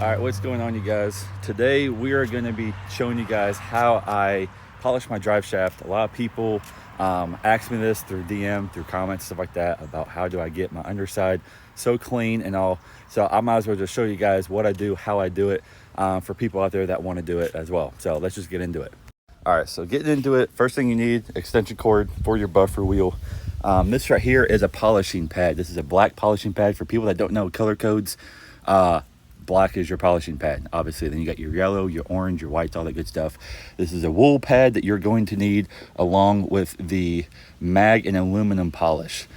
All right, what's going on, you guys? Today we are going to be showing you guys how I polish my drive shaft. A lot of people ask me this through DM, through comments, stuff like that, about how do I get my underside so clean and all. So I might as well just show you guys what I do, how I do it, for people out there that want to do it as well. So let's just get into it. All right, so getting into it, first thing you need, extension cord for your buffer wheel. This right here is a polishing pad. This is a black polishing pad. For people that don't know color codes, black is your polishing pad, obviously. Then you got your yellow, your orange, your whites, all that good stuff. This is a wool pad that you're going to need along with the mag and aluminum polish.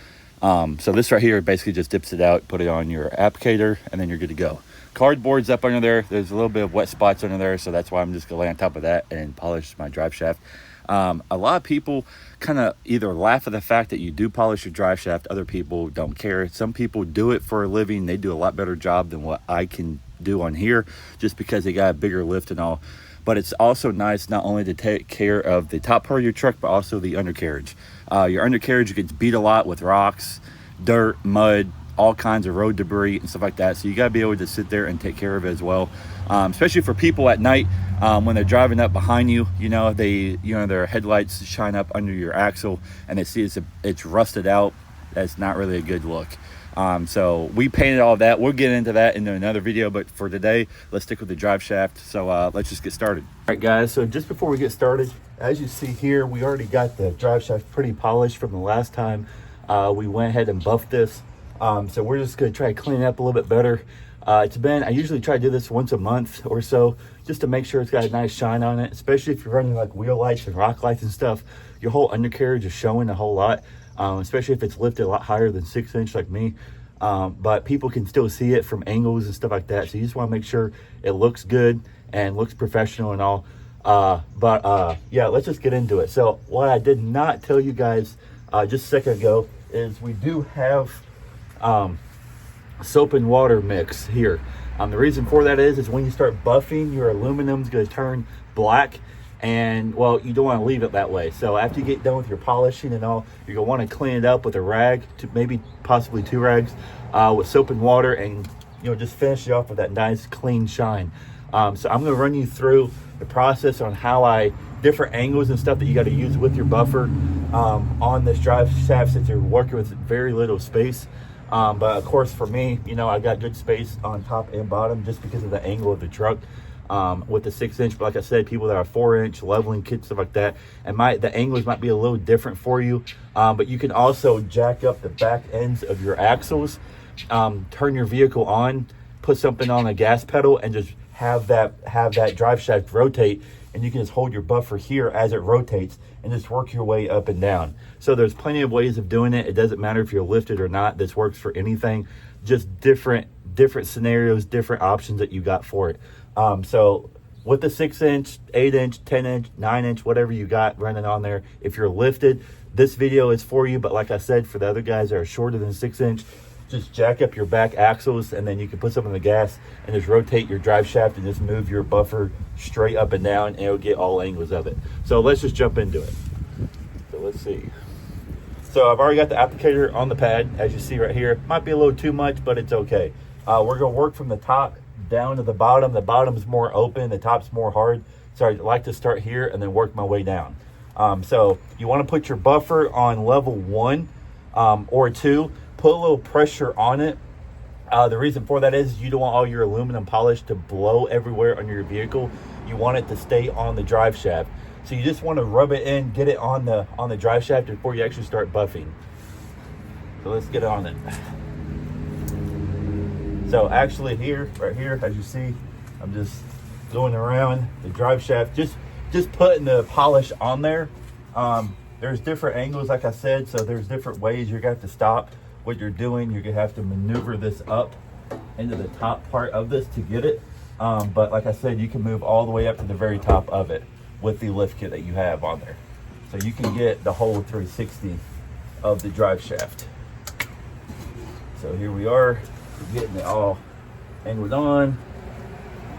So this right here basically just dips it out, put it on your applicator, and then you're good to go. Cardboard's up under there. There's a little bit of wet spots under there, so that's why I'm just gonna lay on top of that and polish my drive shaft. A lot of people kind of either laugh at the fact that you do polish your drive shaft. Other people don't care. Some people do it for a living. They do a lot better job than what I can do on here, just because they got a bigger lift and all. But it's also nice not only to take care of the top part of your truck, but also the undercarriage. Your undercarriage gets beat a lot with rocks, dirt, mud, all kinds of road debris and stuff like that. So you got to be able to sit there and take care of it as well. Especially for people at night, when they're driving up behind you, their headlights shine up under your axle and they see it's rusted out. That's not really a good look. So we painted all that. We'll get into that in another video, but for today, let's stick with the drive shaft. So let's just get started. All right, guys, so just before we get started, as you see here, we already got the drive shaft pretty polished from the last time we went ahead and buffed this. So we're just gonna try to clean it up a little bit better. I usually try to do this once a month or so, just to make sure it's got a nice shine on it, especially if you're running like wheel lights and rock lights and stuff. Your whole undercarriage is showing a whole lot, especially if it's lifted a lot higher than 6-inch like me. But people can still see it from angles and stuff like that. So you just wanna make sure it looks good and looks professional and all. Yeah, let's just get into it. So what I did not tell you guys just a second ago is we do have soap and water mix here. The reason for that is when you start buffing, your aluminum's going to turn black, and well, you don't want to leave it that way. So after you get done with your polishing and all, you're going to want to clean it up with a rag, maybe possibly 2 rags, with soap and water, and just finish it off with that nice clean shine. So I'm going to run you through the process on how different angles and stuff that you got to use with your buffer on this drive shaft, since you're working with very little space. But of course for me, I got good space on top and bottom just because of the angle of the truck with the 6-inch. But like I said, people that are 4-inch leveling kits, stuff like that, and the angles might be a little different for you. But you can also jack up the back ends of your axles, turn your vehicle on, put something on a gas pedal, and just have that drive shaft rotate, and you can just hold your buffer here as it rotates and just work your way up and down. So there's plenty of ways of doing it. It doesn't matter if you're lifted or not. This works for anything. Just different scenarios, different options that you got for it. So with the 6-inch, 8-inch, 10-inch, 9-inch, whatever you got running on there, if you're lifted, this video is for you. But like I said, for the other guys that are shorter than 6-inch, just jack up your back axles, and then you can put some on the gas and just rotate your drive shaft and just move your buffer straight up and down, and it'll get all angles of it. So let's just jump into it. So let's see. So I've already got the applicator on the pad, as you see right here. Might be a little too much, but it's okay. We're gonna work from the top down to the bottom. The bottom's more open, the top's more hard. So I like to start here and then work my way down. So you wanna put your buffer on level 1 or 2. Put a little pressure on it. The reason for that is you don't want all your aluminum polish to blow everywhere on your vehicle. You want it to stay on the drive shaft. So you just want to rub it in, get it on the drive shaft before you actually start buffing. So let's get on it. So actually right here, as you see, I'm just going around the drive shaft, just putting the polish on there. There's different angles, like I said, so there's different ways you're gonna have to stop what you're doing. You're gonna have to maneuver this up into the top part of this to get it. But like I said, you can move all the way up to the very top of it with the lift kit that you have on there. So you can get the whole 360 of the drive shaft. So here we are, we're getting it all angled on.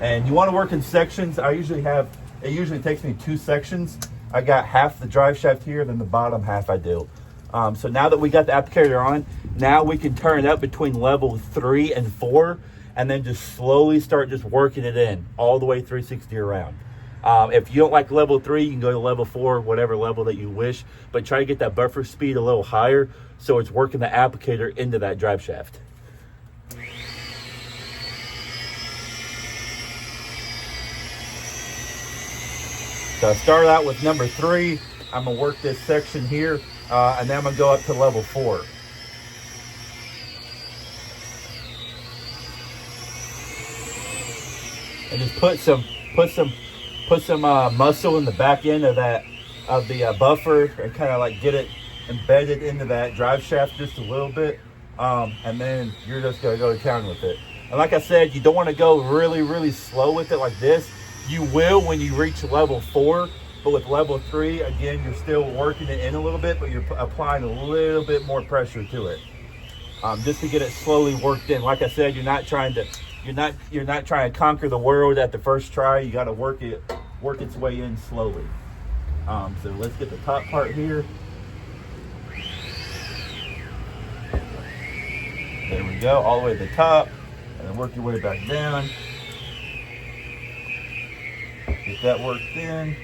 And you wanna work in sections. It usually takes me 2 sections. I got half the drive shaft here, then the bottom half I do. So now that we got the applicator on, now we can turn it up between level 3 and 4, and then just slowly start just working it in all the way 360 around. If you don't like level 3, you can go to level 4, whatever level that you wish, but try to get that buffer speed a little higher so it's working the applicator into that drive shaft. So I start out with number 3. I'm gonna work this section here, and then I'm gonna go up to level 4. And just put some muscle in the back end of the buffer, and kind of like get it embedded into that drive shaft just a little bit, and then you're just gonna go to town with it. And like I said, you don't want to go really slow with it like this. You will when you reach level 4, but with level 3, again, you're still working it in a little bit, but you're applying a little bit more pressure to it, just to get it slowly worked in. Like I said, you're not trying to conquer the world at the first try. You got to work its way in slowly. So let's get the top part here. There we go, all the way to the top, and then work your way back down. Get that worked in.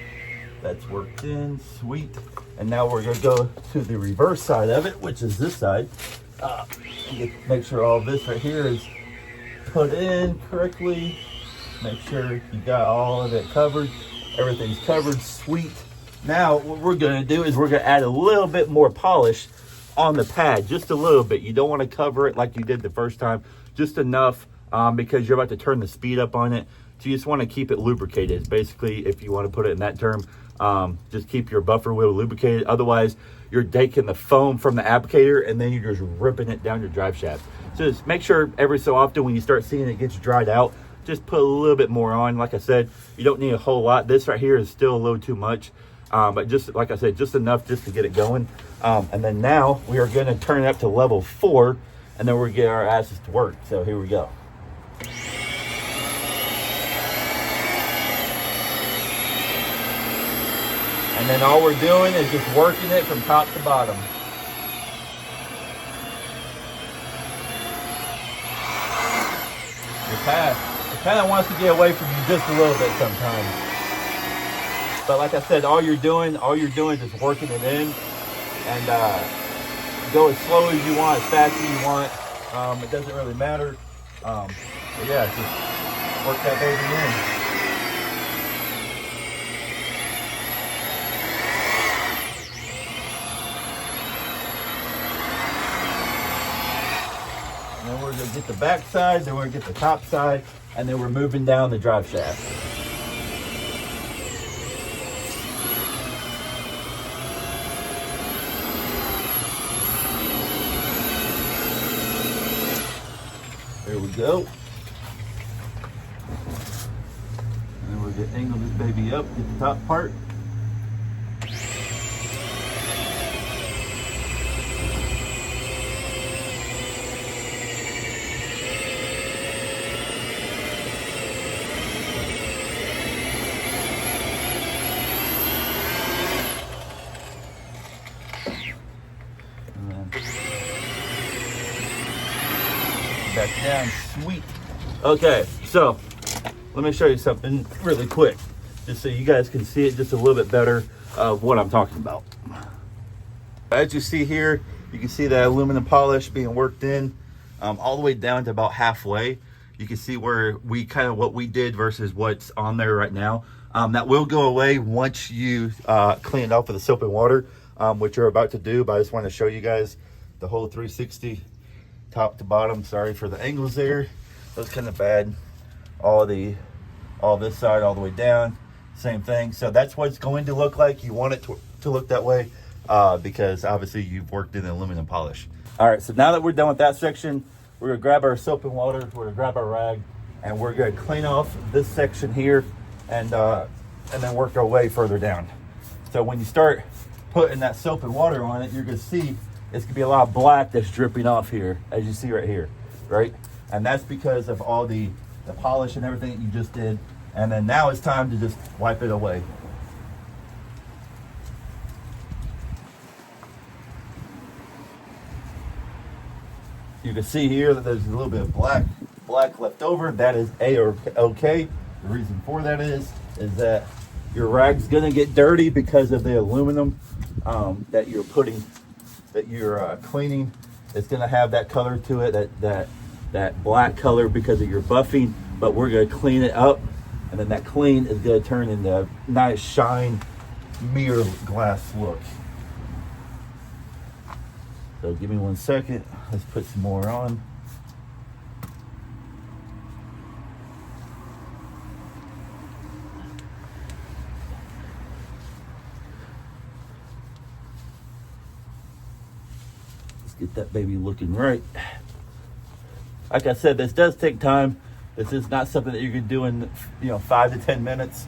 That's worked in, sweet. And now we're gonna go to the reverse side of it, which is this side. Make sure all this right here is put in correctly. Make sure you got all of it covered. Everything's covered, sweet. Now what we're gonna do is we're gonna add a little bit more polish on the pad, just a little bit. You don't want to cover it like you did the first time, just enough, because you're about to turn the speed up on it. So you just want to keep it lubricated. Basically, if you want to put it in that term, just keep your buffer wheel lubricated. Otherwise, you're taking the foam from the applicator and then you're just ripping it down your drive shaft. So just make sure every so often when you start seeing it gets dried out, just put a little bit more on. Like I said, you don't need a whole lot. This right here is still a little too much. But just like I said, just enough just to get it going. And then now we are going to turn it up to level 4, and then we're going to get our asses to work. So here we go. And then all we're doing is just working it from top to bottom. Your pad, it kind of wants to get away from you just a little bit sometimes. But like I said, all you're doing is just working it in, and go as slow as you want, as fast as you want. It doesn't really matter. But yeah, just work that baby in. And then we're gonna get the back side, then we're gonna get the top side, and then we're moving down the drive shaft. There we go. And then we're going to angle this baby up, get the top part. Back down, sweet. Okay, so let me show you something really quick, just so you guys can see it just a little bit better of what I'm talking about. As you see here, you can see that aluminum polish being worked in all the way down to about halfway. You can see where we kind of what we did versus what's on there right now. That will go away once you clean it off with the soap and water, which you're about to do. But I just want to show you guys the whole 360. Top to bottom. Sorry for the angles there. That was kind of bad. All this side all the way down, same thing. So that's what it's going to look like. You want it to look that way because obviously you've worked in the aluminum polish. All right, so now that we're done with that section, we're gonna grab our soap and water, we're gonna grab our rag, and we're gonna clean off this section here, and then work our way further down. So when you start putting that soap and water on it, you're gonna see it's gonna be a lot of black that's dripping off here, as you see right here, right? And that's because of all the polish and everything that you just did. And then now it's time to just wipe it away. You can see here that there's a little bit of black black left over, that is okay. The reason for that is that your rag's gonna get dirty because of the aluminum that you're cleaning. It's gonna have that color to it, that black color because of your buffing, but we're gonna clean it up, and then that clean is gonna turn into a nice shine mirror glass look. So give me 1 second. Let's put some more on. Let's get that baby looking right. Like I said, this does take time. This is not something that you can do in 5 to 10 minutes.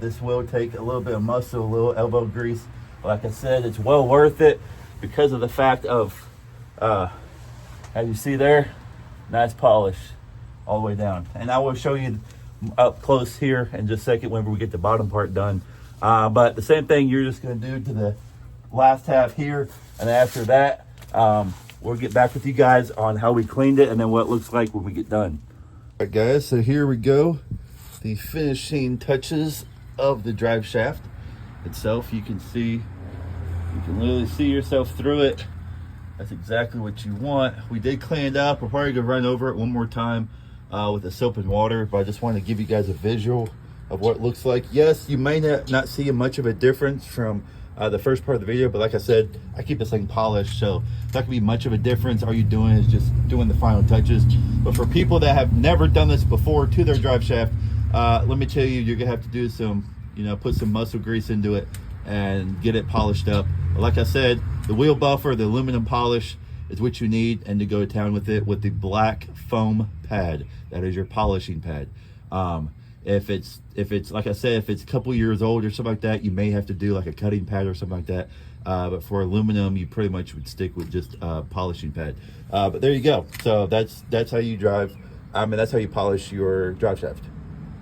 This will take a little bit of muscle, a little elbow grease. But like I said, it's well worth it because of the fact of, as you see there, nice polish all the way down. And I will show you up close here in just a second whenever we get the bottom part done. But the same thing you're just gonna do to the last half here. And after that, we'll get back with you guys on how we cleaned it and then what it looks like when we get done. All right, guys, so here we go. The finishing touches of the drive shaft itself. You can literally see yourself through it. That's exactly what you want. We did clean it up. We're probably gonna run over it one more time with the soap and water, but I just wanted to give you guys a visual of what it looks like. Yes, you may not see much of a difference from the first part of the video, but like I said, I keep this thing polished, so it's not gonna be much of a difference. All you're doing is just doing the final touches. But for people that have never done this before to their drive shaft, let me tell you, you're gonna have to do some, put some muscle grease into it and get it polished up. But like I said, the wheel buffer, the aluminum polish is what you need, and to go to town with it with the black foam pad. That is your polishing pad. If it's like I said, if it's a couple years old or something like that, you may have to do like a cutting pad or something like that. But for aluminum, you pretty much would stick with just polishing pad. But there you go. So that's how you drive. That's how you polish your drive shaft.